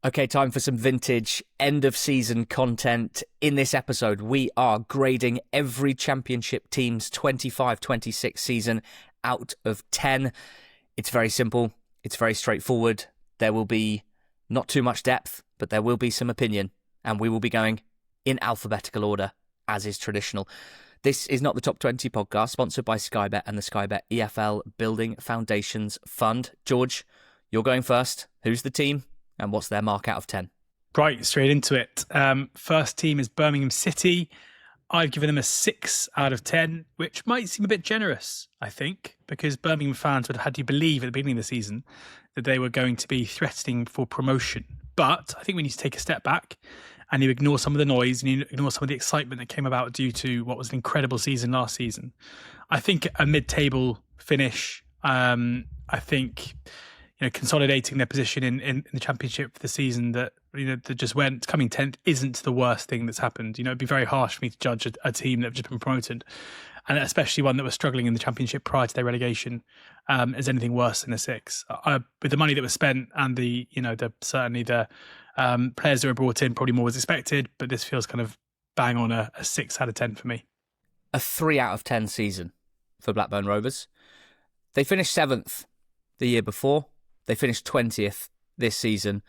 Okay, time for some vintage end-of-season content. In this episode, we are grading every Championship team's 25-26 season out of 10. It's very simple. It's very straightforward. There will be not too much depth, but there will be some opinion, and we will be going in alphabetical order, as is traditional. This is not the Top 20 podcast, sponsored by Sky Bet and the Sky Bet EFL Building Foundations Fund. George, you're going first. Who's the team? And what's their mark out of 10? Right, straight into it. First team is Birmingham City. I've given them a 6 out of 10, which might seem a bit generous, I think, because Birmingham fans would have had you believe at the beginning of the season that they were going to be threatening for promotion. But I think we need to take a step back and you ignore some of the noise and you ignore some of the excitement that came about due to what was an incredible season last season. I think a mid-table finish, I think... consolidating their position in the Championship for the season that just went, coming 10th isn't the worst thing that's happened. It'd be very harsh for me to judge a team that have just been promoted, and especially one that was struggling in the Championship prior to their relegation, as anything worse than a 6. With the money that was spent and the players that were brought in, probably more was expected, but this feels kind of bang on a 6 out of 10 for me. A 3 out of 10 season for Blackburn Rovers. They finished 7th the year before. They finished 20th this season.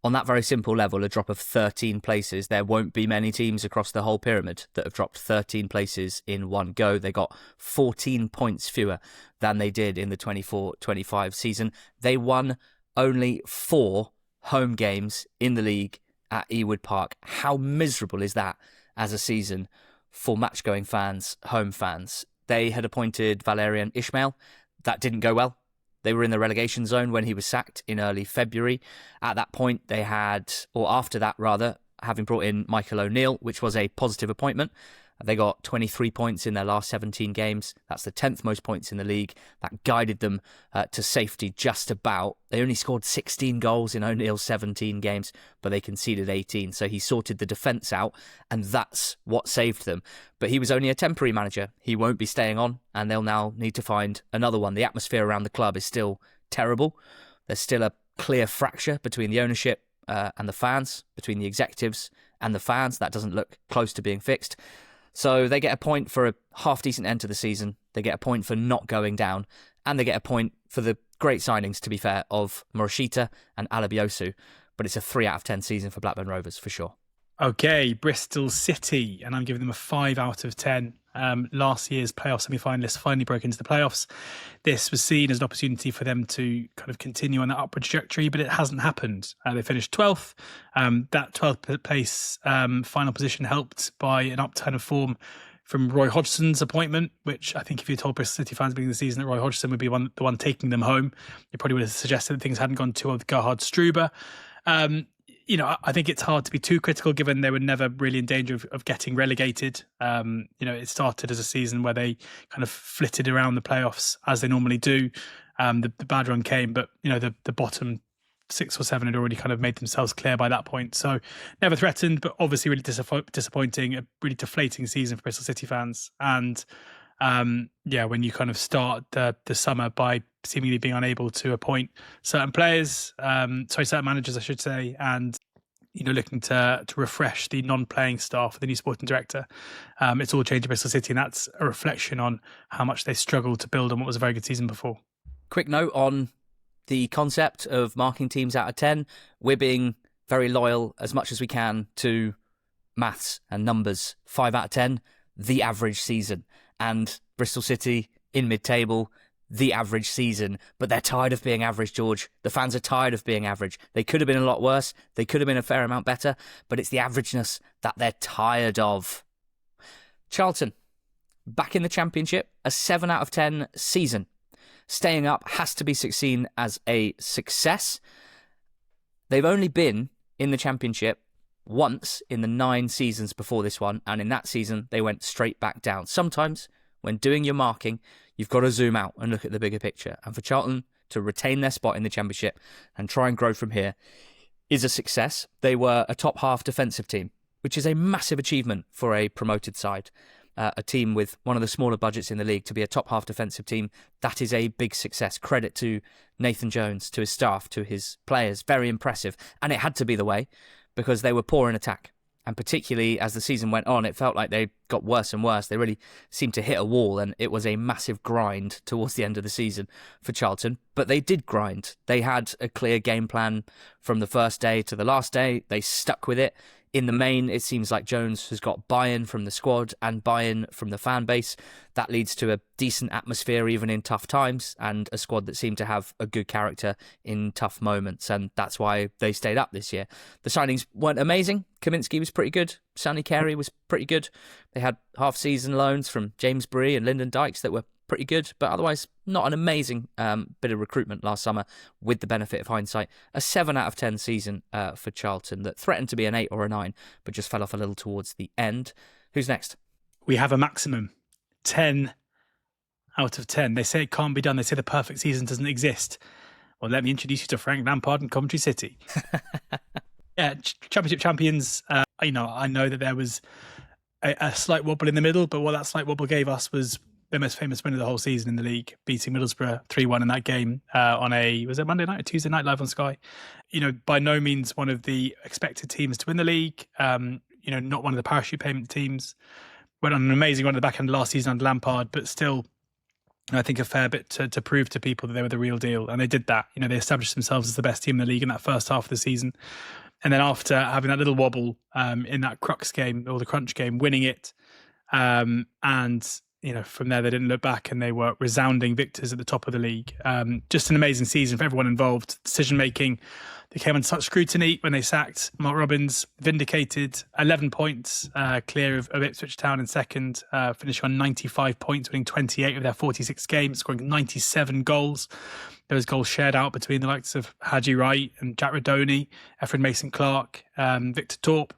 On that very simple level, a drop of 13 places. There won't be many teams across the whole pyramid that have dropped 13 places in one go. They got 14 points fewer than they did in the 24-25 season. They won only 4 home games in the league at Ewood Park. How miserable is that as a season for match-going fans, home fans? They had appointed Valérien Ismaël. That didn't go well. They were in the relegation zone when he was sacked in early February. At that point, they had, or after that rather, having brought in Michael O'Neill, which was a positive appointment. They got 23 points in their last 17 games. That's the 10th most points in the league. That guided them to safety just about. They only scored 16 goals in O'Neill's 17 games, but they conceded 18. So he sorted the defence out, and that's what saved them. But he was only a temporary manager. He won't be staying on, and they'll now need to find another one. The atmosphere around the club is still terrible. There's still a clear fracture between the ownership and the fans, between the executives and the fans. That doesn't look close to being fixed. So they get a point for a half-decent end to the season. They get a point for not going down. And they get a point for the great signings, to be fair, of Morishita and Alabiosu. But it's a 3 out of 10 season for Blackburn Rovers, for sure. Okay, Bristol City. And I'm giving them a 5 out of 10. Last year's playoff semi-finalists finally broke into the playoffs. This was seen as an opportunity for them to kind of continue on that upward trajectory, but it hasn't happened. They finished 12th. That 12th place final position helped by an upturn of form from Roy Hodgson's appointment, which I think if you told Bristol City fans at the beginning of the season that Roy Hodgson would be the one taking them home, you probably would have suggested that things hadn't gone too well with Gerhard Struber. I think it's hard to be too critical given they were never really in danger of getting relegated. It started as a season where they kind of flitted around the playoffs as they normally do. The bad run came, but, the bottom 6 or 7 had already kind of made themselves clear by that point. So never threatened, but obviously really disappointing, a really deflating season for Bristol City fans. And when you kind of start the summer by seemingly being unable to appoint certain managers, I should say, and looking to refresh the non-playing staff, the new sporting director, it's all changed at Bristol City, and that's a reflection on how much they struggled to build on what was a very good season before. Quick note on the concept of marking teams out of 10. We're being very loyal as much as we can to maths and numbers. 5 out of 10, the average season. And Bristol City in mid-table, the average season. But they're tired of being average, George. The fans are tired of being average. They could have been a lot worse. They could have been a fair amount better. But it's the averageness that they're tired of. Charlton, back in the Championship, a 7 out of 10 season. Staying up has to be seen as a success. They've only been in the Championship once in the 9 seasons before this one, and in that season they went straight back down. Sometimes when doing your marking, you've got to zoom out and look at the bigger picture, and for Charlton to retain their spot in the Championship and try and grow from here is a success. They were a top half defensive team, which is a massive achievement for a promoted side. a team with one of the smaller budgets in the league, to be a top half defensive team, that is a big success. Credit to Nathan Jones, to his staff, to his players. Very impressive. And it had to be the way, because they were poor in attack. And particularly as the season went on, it felt like they got worse and worse. They really seemed to hit a wall, and it was a massive grind towards the end of the season for Charlton. But they did grind. They had a clear game plan from the first day to the last day. They stuck with it. In the main, it seems like Jones has got buy-in from the squad and buy-in from the fan base. That leads to a decent atmosphere even in tough times, and a squad that seemed to have a good character in tough moments, and that's why they stayed up this year. The signings weren't amazing. Kaminsky was pretty good. Sonny Carey was pretty good. They had half-season loans from James Bree and Lyndon Dykes that were pretty good, but otherwise not an amazing bit of recruitment last summer. With the benefit of hindsight, a 7 out of 10 season for Charlton that threatened to be an 8 or a 9, but just fell off a little towards the end. Who's next? We have a maximum 10 out of 10. They say it can't be done. They say the perfect season doesn't exist. Well, let me introduce you to Frank Lampard and Coventry City. Yeah, Championship champions. I know that there was a slight wobble in the middle, but what that slight wobble gave us was the most famous win of the whole season in the league, beating Middlesbrough 3-1 in that game on was it Monday night or Tuesday night, live on Sky? By no means one of the expected teams to win the league. Not one of the parachute payment teams. Went on an amazing run at the back end of last season under Lampard, but still, I think a fair bit to prove to people that they were the real deal. And they did that. They established themselves as the best team in the league in that first half of the season. And then after having that little wobble in that crux game, or the crunch game, winning it, and from there, they didn't look back, and they were resounding victors at the top of the league. Just an amazing season for everyone involved. Decision-making, they came under such scrutiny when they sacked Mark Robins, vindicated, 11 points clear of Ipswich Town in second, finishing on 95 points, winning 28 of their 46 games, scoring 97 goals. Those goals shared out between the likes of Haji Wright and Jack Rodoni, Efren Mason-Clark, Victor Torp.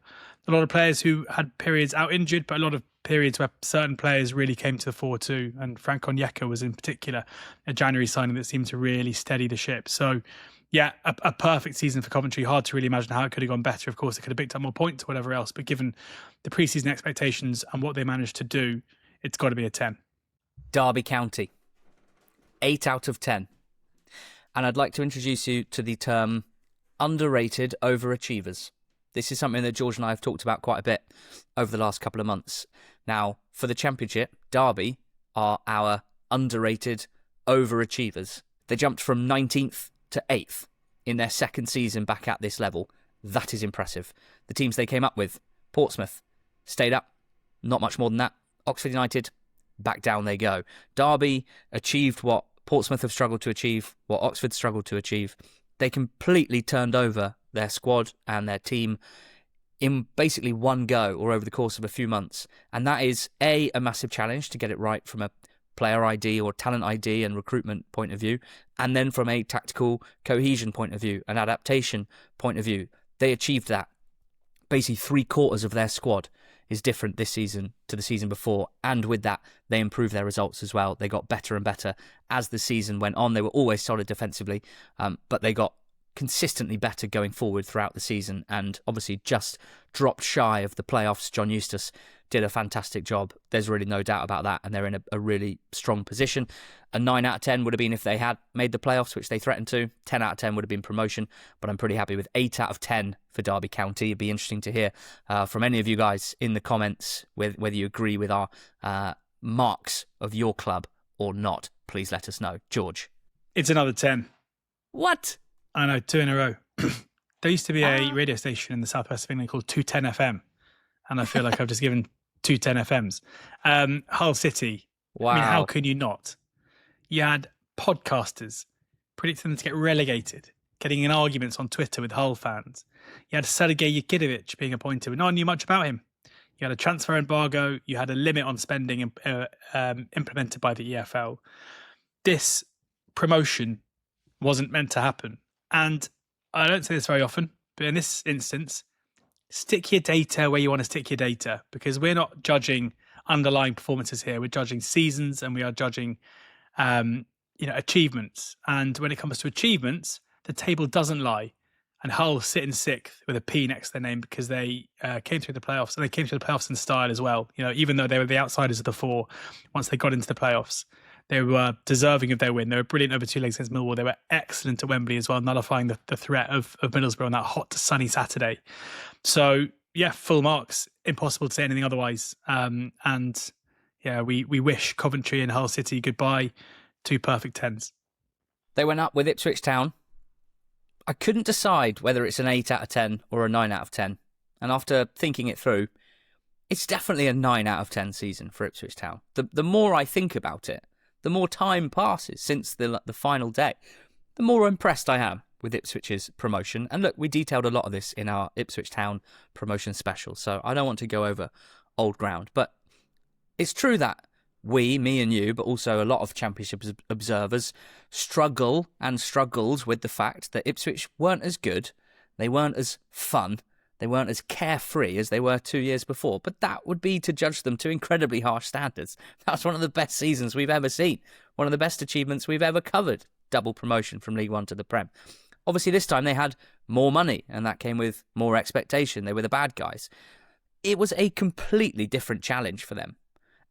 A lot of players who had periods out injured, but a lot of periods where certain players really came to the fore too. And Frank Onyeka was in particular a January signing that seemed to really steady the ship. So yeah, a perfect season for Coventry. Hard to really imagine how it could have gone better. Of course, they could have picked up more points or whatever else, but given the pre-season expectations and what they managed to do, it's got to be a 10. Derby County, 8 out of 10. And I'd like to introduce you to the term underrated overachievers. This is something that George and I have talked about quite a bit over the last couple of months. Now, for the Championship, Derby are our underrated overachievers. They jumped from 19th to 8th in their second season back at this level. That is impressive. The teams they came up with, Portsmouth, stayed up. Not much more than that. Oxford United, back down they go. Derby achieved what Portsmouth have struggled to achieve, what Oxford struggled to achieve. They completely turned over their squad and their team in basically one go or over the course of a few months. And that is a massive challenge to get it right from a player ID or talent ID and recruitment point of view, and then from a tactical cohesion point of view, an adaptation point of view. They achieved that. Basically 3/4 of their squad is different this season to the season before, and with that they improved their results as well. They got better and better as the season went on. They were always solid defensively, but they got consistently better going forward throughout the season, and obviously just dropped shy of the playoffs. John Eustace did a fantastic job. There's really no doubt about that, and they're in a really strong position. A 9 out of 10 would have been if they had made the playoffs, which they threatened to. 10 out of 10 would have been promotion, but I'm pretty happy with 8 out of 10 for Derby County. It'd be interesting to hear from any of you guys in the comments whether you agree with our marks of your club or not. Please let us know. George? It's another 10. What? I know, 2 in a row. There used to be a radio station in the southwest of England called 210 FM, and I feel like I've just given 210 FMs. Hull City. Wow. I mean, how can you not? You had podcasters predicting them to get relegated, getting in arguments on Twitter with Hull fans. You had Sergei Yakidovic being appointed, but no one knew much about him. You had a transfer embargo. You had a limit on spending implemented by the EFL. This promotion wasn't meant to happen. And I don't say this very often, but in this instance, stick your data where you want to stick your data, because we're not judging underlying performances here. We're judging seasons, and we are judging, achievements. And when it comes to achievements, the table doesn't lie. and Hull sitting sixth with a P next to their name because they came through the playoffs, and they came through the playoffs in style as well. Even though they were the outsiders of the four, once they got into the playoffs, they were deserving of their win. They were brilliant over two legs against Millwall. They were excellent at Wembley as well, nullifying the threat of Middlesbrough on that hot, sunny Saturday. So, yeah, full marks. Impossible to say anything otherwise. And, yeah, we wish Coventry and Hull City goodbye. 2 perfect 10s. They went up with Ipswich Town. I couldn't decide whether it's an 8 out of 10 or a 9 out of 10. And after thinking it through, it's definitely a 9 out of 10 season for Ipswich Town. The more I think about it, the more time passes since the final day, the more impressed I am with Ipswich's promotion. And look, we detailed a lot of this in our Ipswich Town promotion special, so I don't want to go over old ground. But it's true that we, me and you, but also a lot of Championship observers struggled with the fact that Ipswich weren't as good, they weren't as fun, they weren't as carefree as they were 2 years before. But that would be to judge them to incredibly harsh standards. That's one of the best seasons we've ever seen. One of the best achievements we've ever covered. Double promotion from League One to the Prem. Obviously, this time they had more money, and that came with more expectation. They were the bad guys. It was a completely different challenge for them,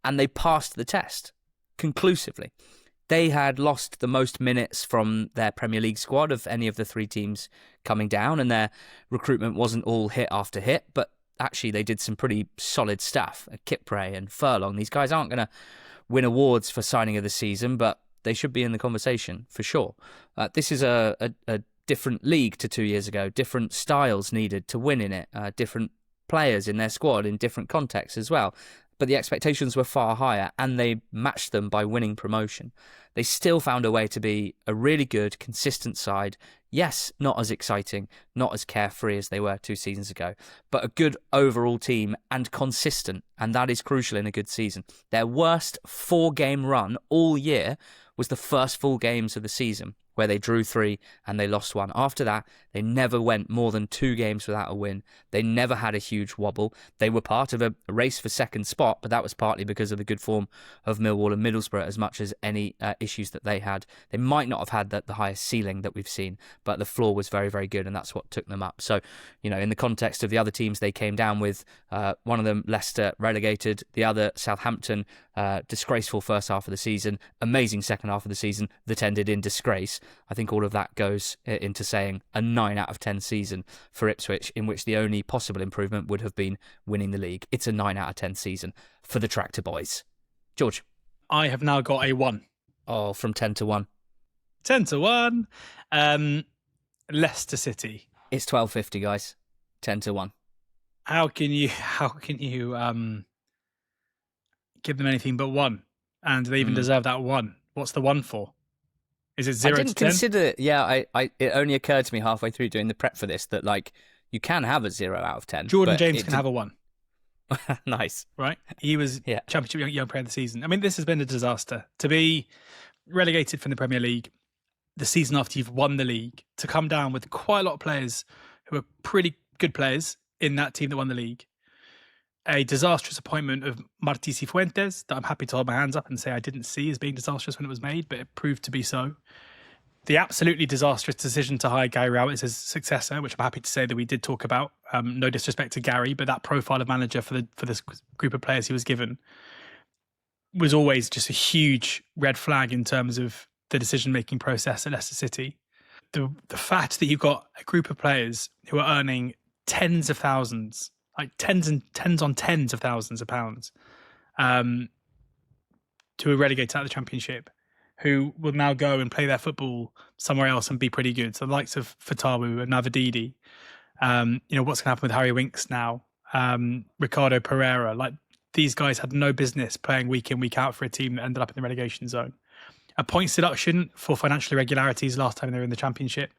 and they passed the test conclusively. They had lost the most minutes from their Premier League squad of any of the 3 teams coming down, and their recruitment wasn't all hit after hit, but actually they did some pretty solid stuff. Kipre and Furlong, these guys aren't going to win awards for signing of the season, but they should be in the conversation for sure. This is a different league to 2 years ago, different styles needed to win in it, different players in their squad in different contexts as well. But the expectations were far higher, and they matched them by winning promotion. They still found a way to be a really good, consistent side. Yes, not as exciting, not as carefree as they were 2 seasons ago, but a good overall team and consistent, and that is crucial in a good season. Their worst 4-game run all year was the first full games of the season, where they drew 3 and they lost 1. After that, they never went more than 2 games without a win. They never had a huge wobble. They were part of a race for second spot, but that was partly because of the good form of Millwall and Middlesbrough as much as any issues that they had. They might not have had the highest ceiling that we've seen, but the floor was very, very good, and that's what took them up. So, in the context of the other teams they came down with, one of them, Leicester, relegated, the other, Southampton, disgraceful first half of the season, amazing second half of the season that ended in disgrace. I think all of that goes into saying a 9 out of 10 season for Ipswich, in which the only possible improvement would have been winning the league. It's a 9 out of 10 season for the Tractor Boys. George? I have now got a 1. Oh, from 10 to 1. 10 to 1. Leicester City. It's 12.50, guys. 10 to 1. How can you give them anything but 1? And they even deserve that 1. What's the 1 for? Is it 0 to 10? I didn't consider it. Yeah, it only occurred to me halfway through doing the prep for this that, you can have a 0 out of 10. Jordan James can have a 1. Nice. Right? He was Championship Young Player of the Season. I mean, this has been a disaster. To be relegated from the Premier League the season after you've won the league, to come down with quite a lot of players who are pretty good players in that team that won the league. A disastrous appointment of Martí Cifuentes that I'm happy to hold my hands up and say I didn't see as being disastrous when it was made, but it proved to be so. The absolutely disastrous decision to hire Gary Rowett as his successor, which I'm happy to say that we did talk about. No disrespect to Gary, but that profile of manager for this group of players he was given was always just a huge red flag in terms of the decision-making process at Leicester City. The fact that you've got a group of players who are earning tens of thousands, like tens on tens of thousands of pounds, to a relegated out of the Championship, who will now go and play their football somewhere else and be pretty good. So the likes of Fatawu and Navididi, what's going to happen with Harry Winks now, Ricardo Pereira, these guys had no business playing week in, week out for a team that ended up in the relegation zone. A points deduction for financial irregularities last time they were in the Championship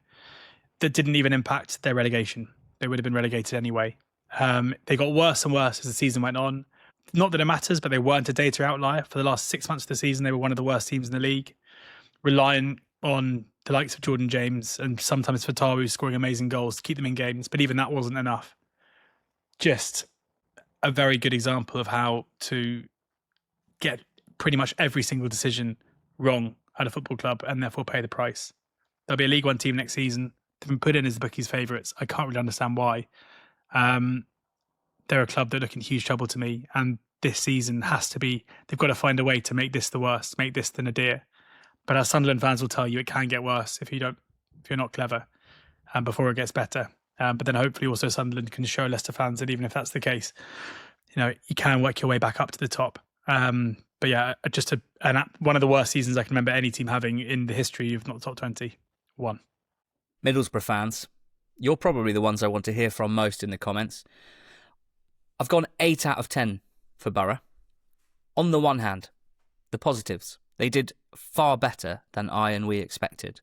that didn't even impact their relegation. They would have been relegated anyway. They got worse and worse as the season went on. Not that it matters, but they weren't a data outlier. For the last 6 months of the season, they were one of the worst teams in the league, relying on the likes of Jordan James and sometimes Fatawu scoring amazing goals to keep them in games. But even that wasn't enough. Just a very good example of how to get pretty much every single decision wrong at a football club and therefore pay the price. There'll be a League One team next season. They've been put in as the bookies' favourites. I can't really understand why. They're a club that look in huge trouble to me, and this season has to be. They've got to find a way to make this the worst, make this the nadir. But as Sunderland fans will tell you, it can get worse if you're not clever, before it gets better. But then hopefully also Sunderland can show Leicester fans that even if that's the case, you can work your way back up to the top. But yeah, just one of the worst seasons I can remember any team having in the history of not top 21. Middlesbrough fans, you're probably the ones I want to hear from most in the comments. I've gone 8 out of 10 for Borough. On the one hand, the positives. They did far better than I and we expected.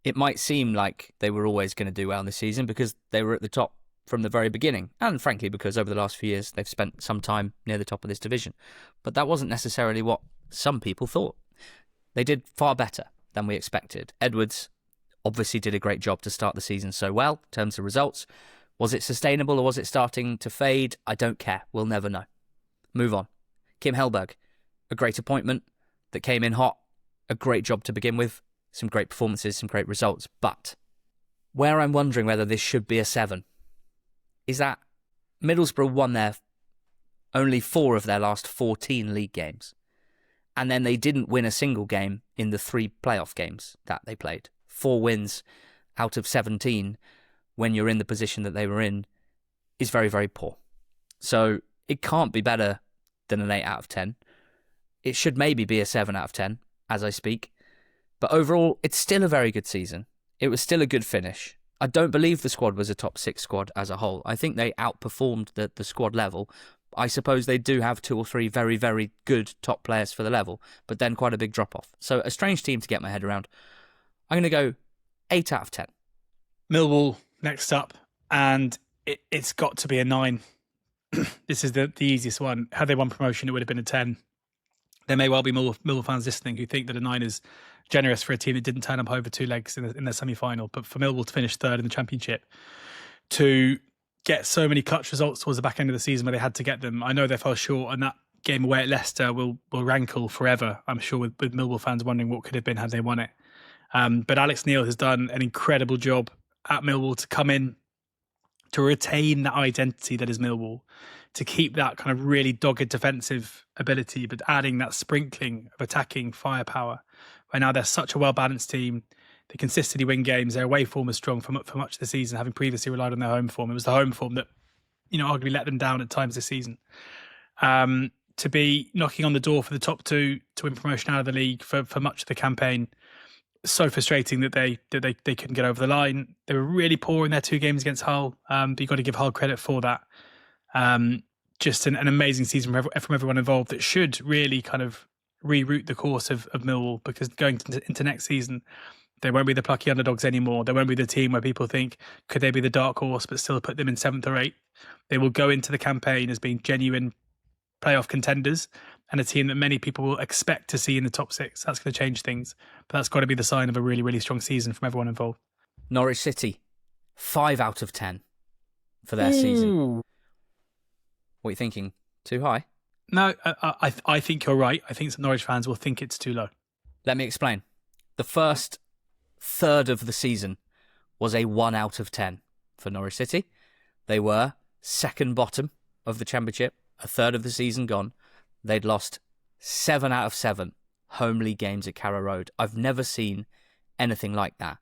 It might seem like they were always going to do well this season because they were at the top from the very beginning, and frankly because over the last few years they've spent some time near the top of this division. But that wasn't necessarily what some people thought. They did far better than we expected. Edwards obviously did a great job to start the season so well in terms of results. Was it sustainable or was it starting to fade? I don't care. We'll never know. Move on. Kim Hellberg, a great appointment that came in hot. A great job to begin with. Some great performances, some great results. But where I'm wondering whether this should be a 7 is that Middlesbrough won only 4 of their last 14 league games. And then they didn't win a single game in the 3 playoff games that they played. 4 wins out of 17 when you're in the position that they were in is very, very poor. So it can't be better than an 8 out of 10. It should maybe be a 7 out of 10 as I speak. But overall, it's still a very good season. It was still a good finish. I don't believe the squad was a top 6 squad as a whole. I think they outperformed the squad level. I suppose they do have 2 or 3 very, very good top players for the level, but then quite a big drop-off. So a strange team to get my head around. I'm going to go 8 out of 10. Millwall next up, and it's got to be a 9. This is the easiest one. Had they won promotion, it would have been a 10. There may well be Millwall fans listening who think that a 9 is generous for a team that didn't turn up over 2 legs in their semi-final. But for Millwall to finish 3rd in the Championship, to get so many clutch results towards the back end of the season where they had to get them, I know they fell short, and that game away at Leicester will rankle forever, I'm sure, with Millwall fans wondering what could have been had they won it. But Alex Neil has done an incredible job at Millwall to come in, to retain that identity that is Millwall, to keep that kind of really dogged defensive ability, but adding that sprinkling of attacking firepower. Right now, they're such a well-balanced team. They consistently win games. Their away form is strong for much of the season, having previously relied on their home form. It was the home form that, arguably let them down at times this season. To be knocking on the door for the top 2 to win promotion out of the league for much of the campaign, so frustrating that they couldn't get over the line. They were really poor in their 2 games against Hull, but you've got to give Hull credit for that. Just an amazing season from everyone involved that should really kind of reroute the course of Millwall, because going into next season, they won't be the plucky underdogs anymore. They won't be the team where people think, could they be the dark horse but still put them in 7th or 8th? They will go into the campaign as being genuine playoff contenders and a team that many people will expect to see in the top 6. That's going to change things, but that's got to be the sign of a really, really strong season from everyone involved. Norwich City, 5 out of 10 for their season. What are you thinking? Too high? No, I think you're right. I think some Norwich fans will think it's too low. Let me explain. The first third of the season was a 1 out of 10 for Norwich City. They were second bottom of the Championship, a third of the season gone. They'd lost 7 out of 7 home league games at Carrow Road. I've never seen anything like that.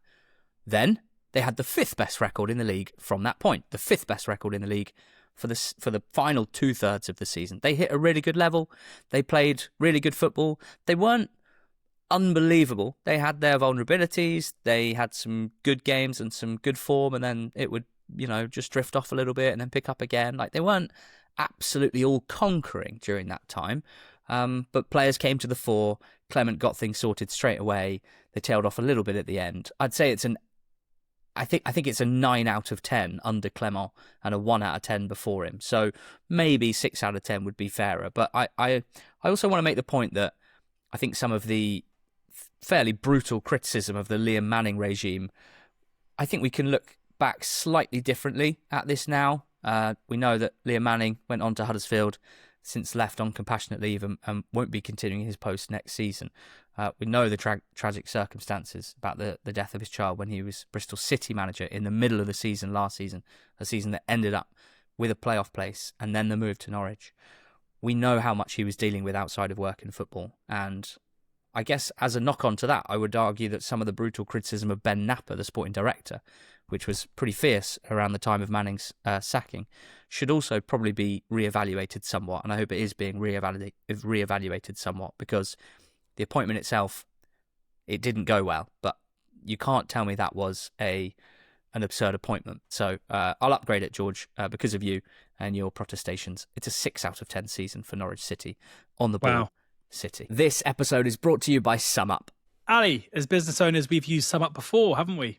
Then they had the 5th best record in the league from that point. The 5th best record in the league for the final 2/3 of the season. They hit a really good level. They played really good football. They weren't unbelievable. They had their vulnerabilities. They had some good games and some good form, and then it would, just drift off a little bit and then pick up again. Like, they weren't absolutely all conquering during that time. But players came to the fore. Clement got things sorted straight away. They tailed off a little bit at the end. I'd say I think it's a 9 out of 10 under Clement and a 1 out of 10 before him. So maybe 6 out of 10 would be fairer. But I also want to make the point that I think some of the fairly brutal criticism of the Liam Manning regime, I think we can look back slightly differently at this now. We know that Liam Manning went on to Huddersfield, since left on compassionate leave and won't be continuing his post next season. We know the tragic circumstances about the death of his child when he was Bristol City manager in the middle of the season last season, a season that ended up with a playoff place and then the move to Norwich. We know how much he was dealing with outside of work in football, and I guess as a knock-on to that, I would argue that some of the brutal criticism of Ben Napper, the sporting director, which was pretty fierce around the time of Manning's sacking, should also probably be reevaluated somewhat, and I hope it is being reevaluated somewhat, because the appointment itself, it didn't go well, but you can't tell me that was an absurd appointment. So I'll upgrade it, George, because of you and your protestations. It's a 6 out of 10 season for Norwich City on the ball. Wow. City. This episode is brought to you by SumUp. Ali, as business owners, we've used SumUp before, haven't we?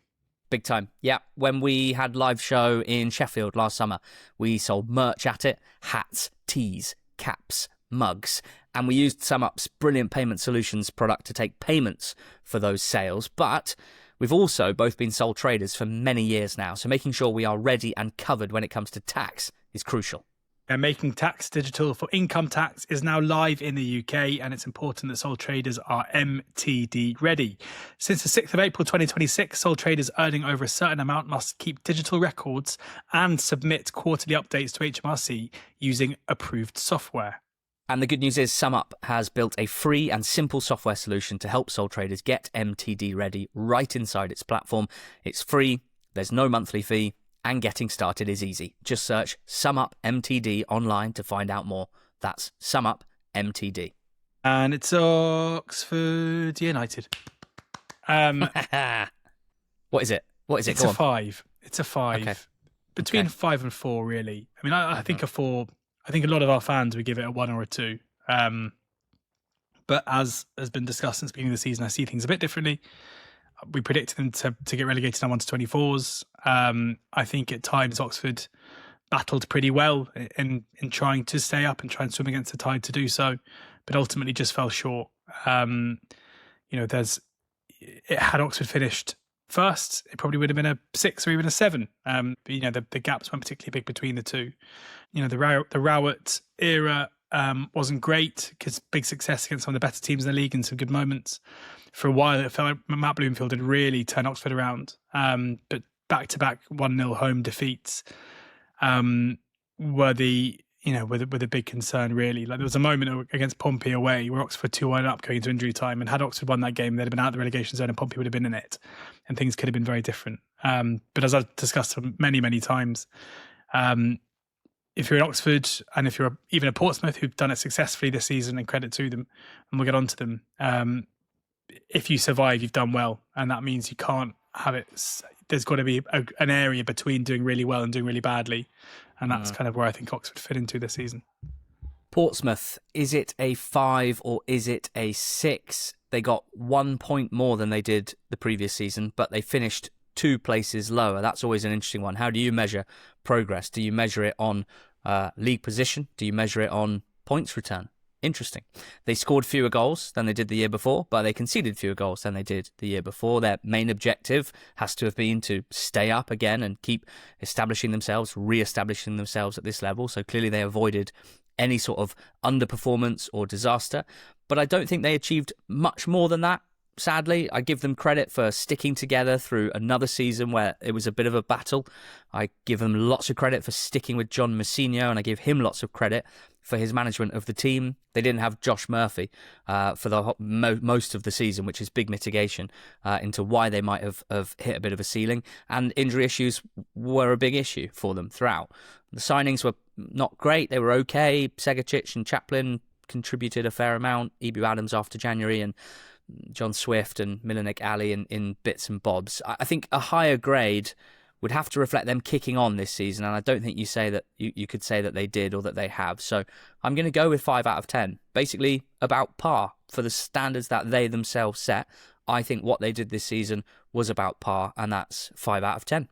Big time. Yeah, when we had live show in Sheffield last summer, we sold merch at it, hats, tees, caps, mugs, and we used SumUp's brilliant payment solutions product to take payments for those sales. But we've also both been sole traders for many years now, so making sure we are ready and covered when it comes to tax is crucial. And making tax digital for income tax is now live in the UK, and it's important that sole traders are MTD ready. Since the 6th of April 2026, sole traders earning over a certain amount must keep digital records and submit quarterly updates to HMRC using approved software. And the good news is SumUp has built a free and simple software solution to help sole traders get MTD ready right inside its platform. It's free, there's no monthly fee, and getting started is easy. Just search SumUp MTD online to find out more. That's SumUp MTD. And it's Oxford United. What is it? It's a 5. It's a 5. Okay. Between 5 and 4, really. I mean, I think a 4. I think a lot of our fans would give it a 1 or a 2. But as has been discussed since the beginning of the season, I see things a bit differently. We predicted them to get relegated down 1 to 24s. I think at times Oxford battled pretty well in trying to stay up and try and swim against the tide to do so, but ultimately just fell short. Had Oxford finished first, it probably would have been a 6 or even a 7. But the gaps weren't particularly big between the two. The Rowett era wasn't great because big success against some of the better teams in the league and some good moments. For a while, it felt like Matt Bloomfield had really turned Oxford around. But back-to-back 1-0 home defeats were the big concern, really. Like, there was a moment against Pompey away where Oxford 2-1 up going into injury time, and had Oxford won that game, they'd have been out of the relegation zone and Pompey would have been in it, and things could have been very different. But as I've discussed many, many times, if you're in Oxford and if you're even a Portsmouth who've done it successfully this season, and credit to them, and we'll get on to them, if you survive, you've done well, and that means you can't have it. There's got to be an area between doing really well and doing really badly, and that's kind of where I think Oxford fit into this season. Portsmouth, is it a 5 or is it a 6? They got 1 point more than they did the previous season, but they finished 2 places lower. That's always an interesting one. How do you measure progress? Do you measure it on league position? Do you measure it on points return? Interesting. They scored fewer goals than they did the year before, but they conceded fewer goals than they did the year before. Their main objective has to have been to stay up again and keep establishing themselves, re-establishing themselves at this level. So clearly they avoided any sort of underperformance or disaster. But I don't think they achieved much more than that. Sadly, I give them credit for sticking together through another season where it was a bit of a battle. I give them lots of credit for sticking with John Mousinho, and I give him lots of credit for his management of the team. They didn't have Josh Murphy for the most of the season, which is big mitigation into why they might have hit a bit of a ceiling. And injury issues were a big issue for them throughout. The signings were not great. They were okay. Segacic and Chaplin contributed a fair amount. Ebu Adams after January, and John Swift and Milanek Ali in bits and bobs. I think a higher grade would have to reflect them kicking on this season, and I don't think you could say that they did or that they have. So I'm going to go with 5 out of 10. Basically about par for the standards that they themselves set. I think what they did this season was about par, and that's 5 out of 10.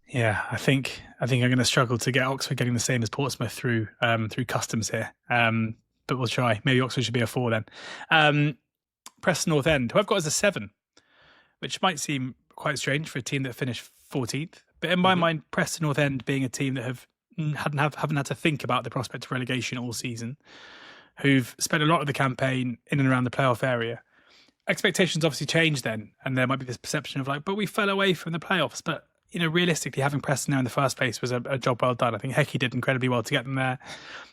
Yeah, I think I'm going to struggle to get Oxford getting the same as Portsmouth through customs here. But we'll try. Maybe Oxford should be a 4 then. Preston North End, who I've got as a 7, which might seem quite strange for a team that finished 14th. But in my mind, Preston North End being a team that have haven't had to think about the prospect of relegation all season, who've spent a lot of the campaign in and around the playoff area. Expectations obviously change then, and there might be this perception of like, but we fell away from the playoffs. But realistically, having Preston there in the first place was a job well done. I think Hecky did incredibly well to get them there.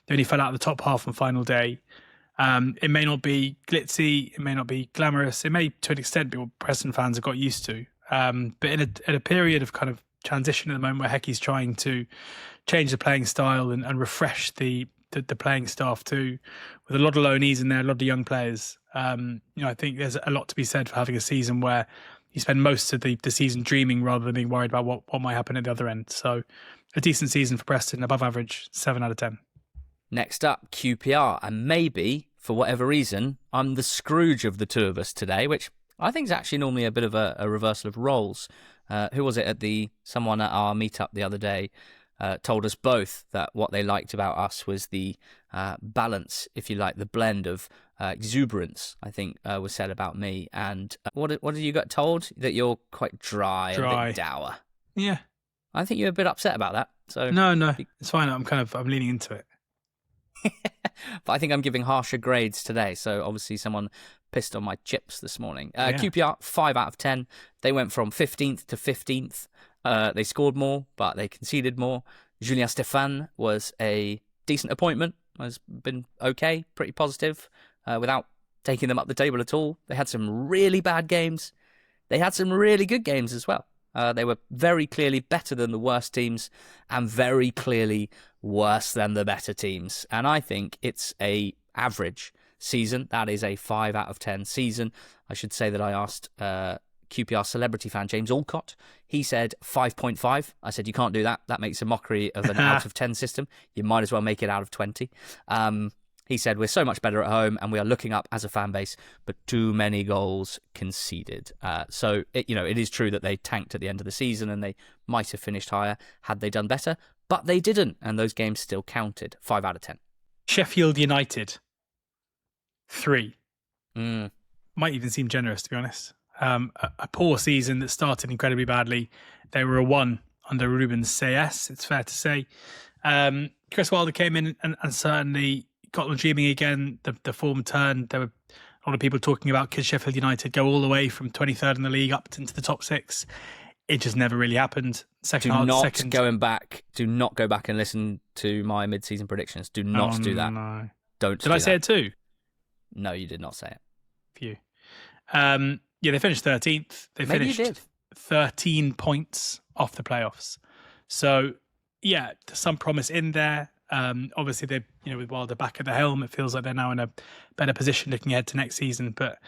They only fell out of the top half on final day. It may not be glitzy, it may not be glamorous, it may to an extent be what Preston fans have got used to. But in a period of kind of transition at the moment where Hecky's trying to change the playing style and refresh the playing staff too, with a lot of loanees in there, a lot of young players. I think there's a lot to be said for having a season where you spend most of the season dreaming rather than being worried about what might happen at the other end. So a decent season for Preston, above average, 7 out of 10. Next up, QPR. And maybe, for whatever reason, I'm the Scrooge of the two of us today, which I think is actually normally a bit of a reversal of roles. Who was it someone at our meetup the other day told us both that what they liked about us was the balance, if you like, the blend of exuberance, I think was said about me. And what did you get told? That you're quite dry. And a bit dour. Yeah. I think you're a bit upset about that. So No, it's fine. I'm leaning into it. But I think I'm giving harsher grades today. So obviously someone pissed on my chips this morning. QPR, 5 out of 10. They went from 15th to 15th. They scored more, but they conceded more. Julien Stéphan was a decent appointment. Has been okay, pretty positive, without taking them up the table at all. They had some really bad games. They had some really good games as well. They were very clearly better than the worst teams and very clearly worse than the better teams. And I think it's a average season. That is a 5 out of 10 season. I should say that I asked QPR celebrity fan James Alcott. He said 5.5. I said, you can't do that. That makes a mockery of an out of 10 system. You might as well make it out of 20. He said, we're so much better at home and we are looking up as a fan base, but too many goals conceded. So it is true that they tanked at the end of the season and they might have finished higher had they done better, but they didn't. And those games still counted. 5 out of 10. Sheffield United, 3. Might even seem generous, to be honest. A poor season that started incredibly badly. They were a 1 under Ruben Sayes, it's fair to say. Chris Wilder came in and certainly got them dreaming again. The form turned. There were a lot of people talking about could Sheffield United go all the way from 23rd in the league up into the top 6. It just never really happened. Do not go back and listen to my mid-season predictions. Do not do that. No. Don't. Did I say it too? No, you did not say it. Phew. They finished 13th. They finished 13 points off the playoffs. So, yeah, there's some promise in there. Obviously, they, with Wilder back at the helm, it feels like they're now in a better position looking ahead to next season. But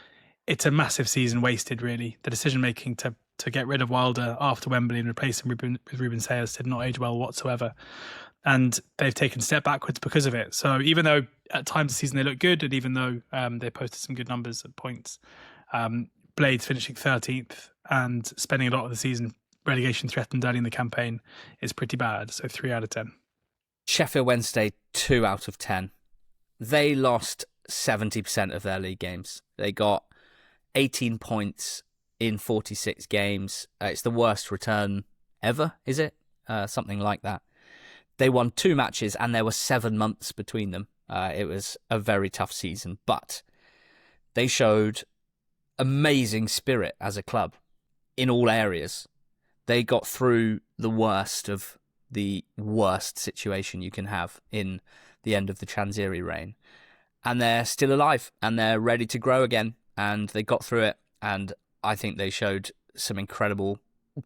it's a massive season wasted, really. The decision making to get rid of Wilder after Wembley and replace him with Ruben Sayers did not age well whatsoever. And they've taken a step backwards because of it. So even though at times the season they look good, and even though they posted some good numbers at points, Blades finishing 13th and spending a lot of the season relegation threatened early in the campaign is pretty bad. So 3 out of 10. Sheffield Wednesday, 2 out of 10. They lost 70% of their league games. They got 18 points in 46 games. It's the worst return ever, is it? Something like that. They won 2 matches and there were 7 months between them. It was a very tough season, but they showed amazing spirit as a club in all areas. They got through the worst of the worst situation you can have in the end of the Transiri reign. And they're still alive and they're ready to grow again. And they got through it. And I think they showed some incredible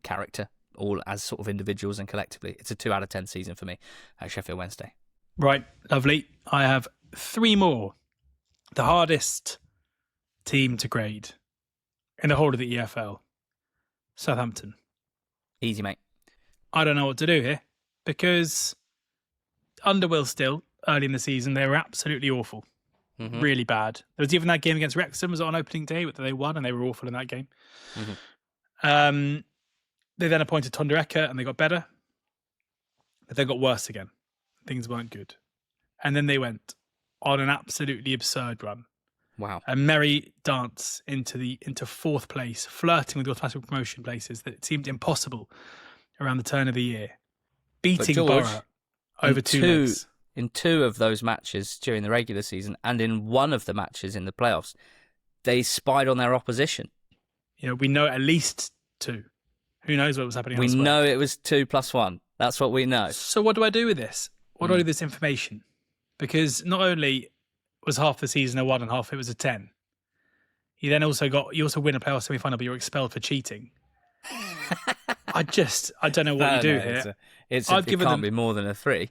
character, all as sort of individuals and collectively. It's a 2 out of 10 season for me at Sheffield Wednesday. Right, lovely. I have 3 more. The hardest team to grade in the whole of the EFL. Southampton. Easy, mate. I don't know what to do here because under Will Still, early in the season, they were absolutely awful. Mm-hmm. Really bad. There was even that game against Wrexham was on opening day, but they won and they were awful in that game. Mm-hmm. They then appointed Tonda Eka and they got better, but they got worse again. Things weren't good. And then they went on an absolutely absurd run. Wow. A merry dance into 4th place, flirting with the automatic promotion places that it seemed impossible around the turn of the year. Beating Borough. over two legs. In two of those matches during the regular season and in one of the matches in the playoffs, they spied on their opposition. We know at least two. Who knows what was happening elsewhere? We know it was 2+1. That's what we know. So what do I do with this? What do I do with this information? Because not only was half the season a 1 and half it was a 10, you also win a playoff semi-final, but you're expelled for cheating. I don't know what you do here. It can't be more than a 3.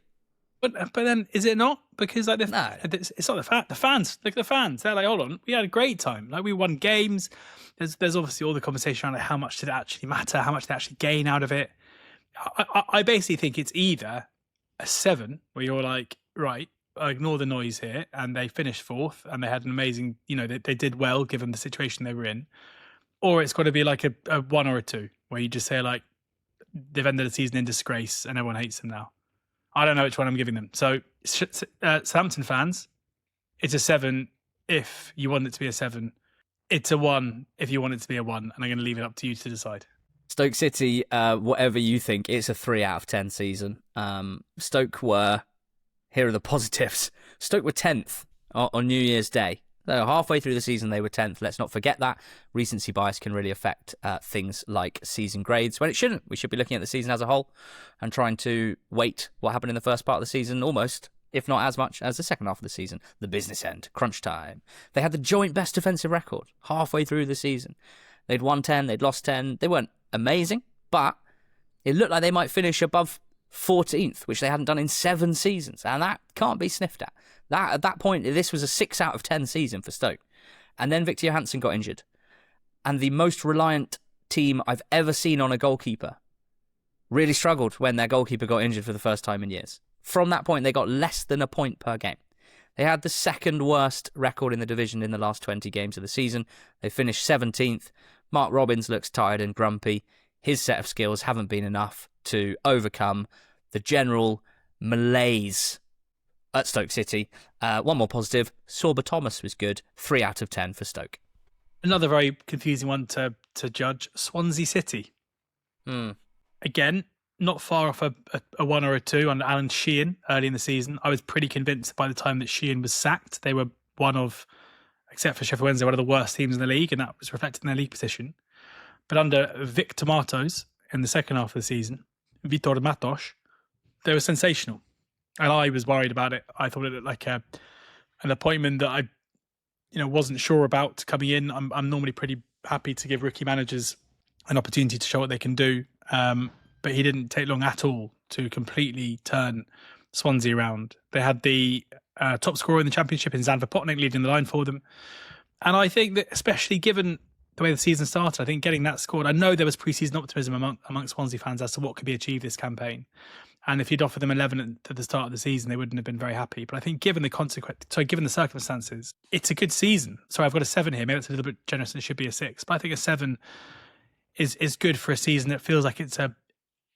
But then is it not? Because it's not the fans. Look at the fans. They're like, hold on, we had a great time. Like, we won games. There's obviously all the conversation around like, how much did it actually matter? How much did they actually gain out of it? I basically think it's either a 7 where you're like, right, ignore the noise here, and they finished 4th and they had an amazing, they did well given the situation they were in, or it's got to be like a 1 or a 2 where you just say like they've ended the season in disgrace and everyone hates them now. I don't know which one I'm giving them. So, Southampton fans, it's a 7 if you want it to be a 7. It's a 1 if you want it to be a 1. And I'm going to leave it up to you to decide. Stoke City, whatever you think, it's a 3 out of 10 season. Stoke here are the positives. Stoke were 10th on New Year's Day. So halfway through the season, they were 10th. Let's not forget that. Recency bias can really affect things like season grades, when it shouldn't. We should be looking at the season as a whole and trying to weight what happened in the first part of the season almost, if not as much, as the second half of the season. The business end, crunch time. They had the joint best defensive record halfway through the season. They'd won 10, they'd lost 10. They weren't amazing, but it looked like they might finish above 14th, which they hadn't done in 7 seasons, and that can't be sniffed at. At that point, this was a 6 out of 10 season for Stoke. And then Victor Johansson got injured. And the most reliant team I've ever seen on a goalkeeper really struggled when their goalkeeper got injured for the first time in years. From that point, they got less than a point per game. They had the second worst record in the division in the last 20 games of the season. They finished 17th. Mark Robbins looks tired and grumpy. His set of skills haven't been enough to overcome the general malaise at Stoke City. One more positive, Sorba Thomas was good. 3 out of 10 for Stoke. Another very confusing one to judge, Swansea City. Again, not far off a 1 or a 2 under Alan Sheehan early in the season. I was pretty convinced by the time that Sheehan was sacked, they were one of, except for Sheffield Wednesday, one of the worst teams in the league, and that was reflected in their league position. But under Vic Tomatoes in the second half of the season, Vitor Matos, they were sensational. And I was worried about it. I thought it looked like an appointment that I wasn't sure about coming in. I'm normally pretty happy to give rookie managers an opportunity to show what they can do. But he didn't take long at all to completely turn Swansea around. They had the top scorer in the Championship in Zan Potnik leading the line for them. And I think that, especially given the way the season started, I think getting that scored, I know there was pre-season optimism amongst Swansea fans as to what could be achieved this campaign. And if you'd offered them 11 at the start of the season, they wouldn't have been very happy. But I think given the circumstances, it's a good season. Sorry, I've got a 7 here. Maybe it's a little bit generous and it should be a 6. But I think a 7 is good for a season that feels like it's a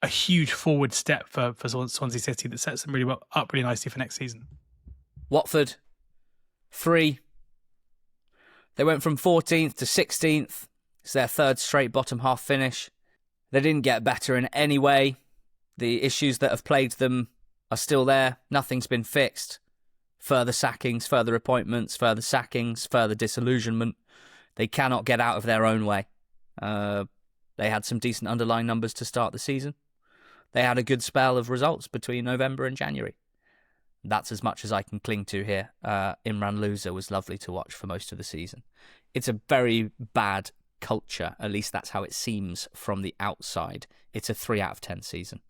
huge forward step for Swansea City that sets them up really nicely for next season. Watford, 3. They went from 14th to 16th. It's their third straight bottom half finish. They didn't get better in any way. The issues that have plagued them are still there. Nothing's been fixed. Further sackings, further appointments, further sackings, further disillusionment. They cannot get out of their own way. They had some decent underlying numbers to start the season. They had a good spell of results between November and January. That's as much as I can cling to here. Imran Louza was lovely to watch for most of the season. It's a very bad culture. At least that's how it seems from the outside. It's a 3 out of 10 season.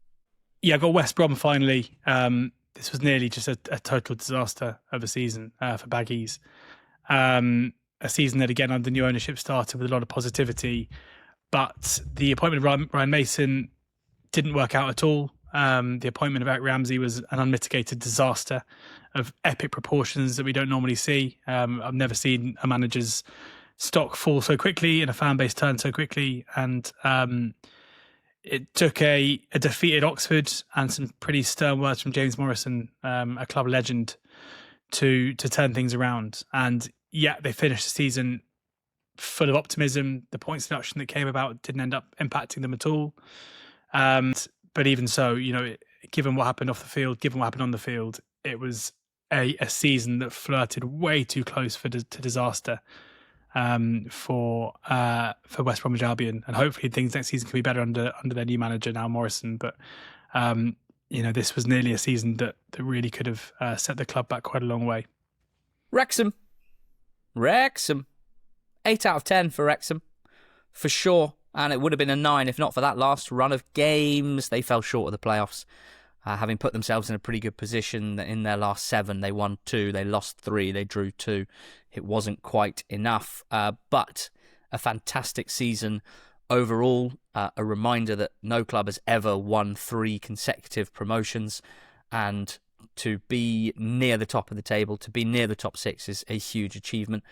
Yeah, I got West Brom finally. This was nearly just a total disaster of a season for Baggies. A season that, again, under new ownership started with a lot of positivity. But the appointment of Ryan Mason didn't work out at all. The appointment of Eric Ramsey was an unmitigated disaster of epic proportions that we don't normally see. I've never seen a manager's stock fall so quickly and a fan base turn so quickly. And it took a defeated Oxford and some pretty stern words from James Morrison, a club legend, to turn things around. And yeah, they finished the season full of optimism. The points deduction that came about didn't end up impacting them at all. But even so, given what happened off the field, given what happened on the field, it was a season that flirted way too close to disaster for West Bromwich Albion, and hopefully things next season can be better under their new manager now, Morrison. But this was nearly a season that really could have set the club back quite a long way. Wrexham, 8 out of 10 for Wrexham, for sure. And it would have been a 9 if not for that last run of games. They fell short of the playoffs, having put themselves in a pretty good position. In their last 7, they won 2, they lost 3, they drew 2. It wasn't quite enough, but a fantastic season overall. A reminder that no club has ever won 3 consecutive promotions, and to be near the top of the table, to be near the top 6 is a huge achievement.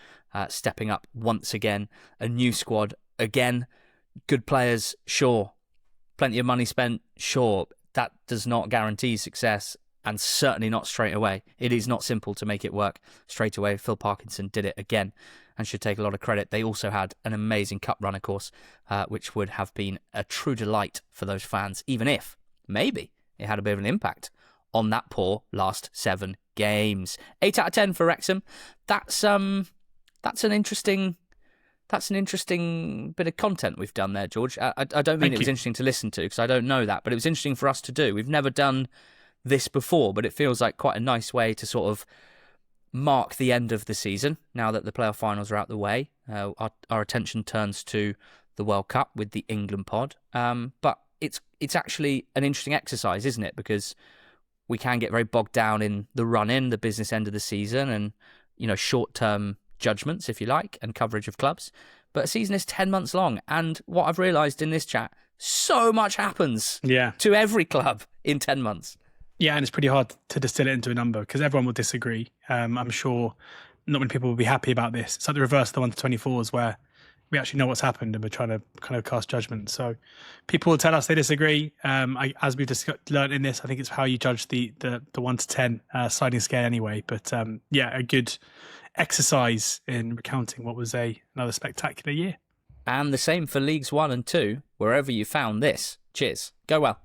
Stepping up once again, a new squad again. Good players, sure. Plenty of money spent, sure. That does not guarantee success, and certainly not straight away. It is not simple to make it work straight away. Phil Parkinson did it again and should take a lot of credit. They also had an amazing cup run, of course, which would have been a true delight for those fans, even if maybe it had a bit of an impact on that poor last 7 games. 8 out of 10 for Wrexham. That's an interesting bit of content we've done there, George. I don't mean it was interesting to listen to, because I don't know that, but it was interesting for us to do. We've never done this before, but it feels like quite a nice way to sort of mark the end of the season now that the playoff finals are out the way. Our attention turns to the World Cup with the England pod, but it's actually an interesting exercise, isn't it? Because we can get very bogged down in the run-in, the business end of the season, and short-term judgments, if you like, and coverage of clubs. But a season is 10 months long, and what I've realised in this chat, so much happens to every club in 10 months. Yeah, and it's pretty hard to distill it into a number because everyone will disagree. I'm sure not many people will be happy about this. It's like the reverse of the 1-24s where we actually know what's happened and we're trying to kind of cast judgment. So people will tell us they disagree. As we've learned in this, I think it's how you judge the 1-10 sliding scale anyway. But a good exercise in recounting what was another spectacular year. And the same for Leagues 1 and 2, wherever you found this. Cheers. Go well.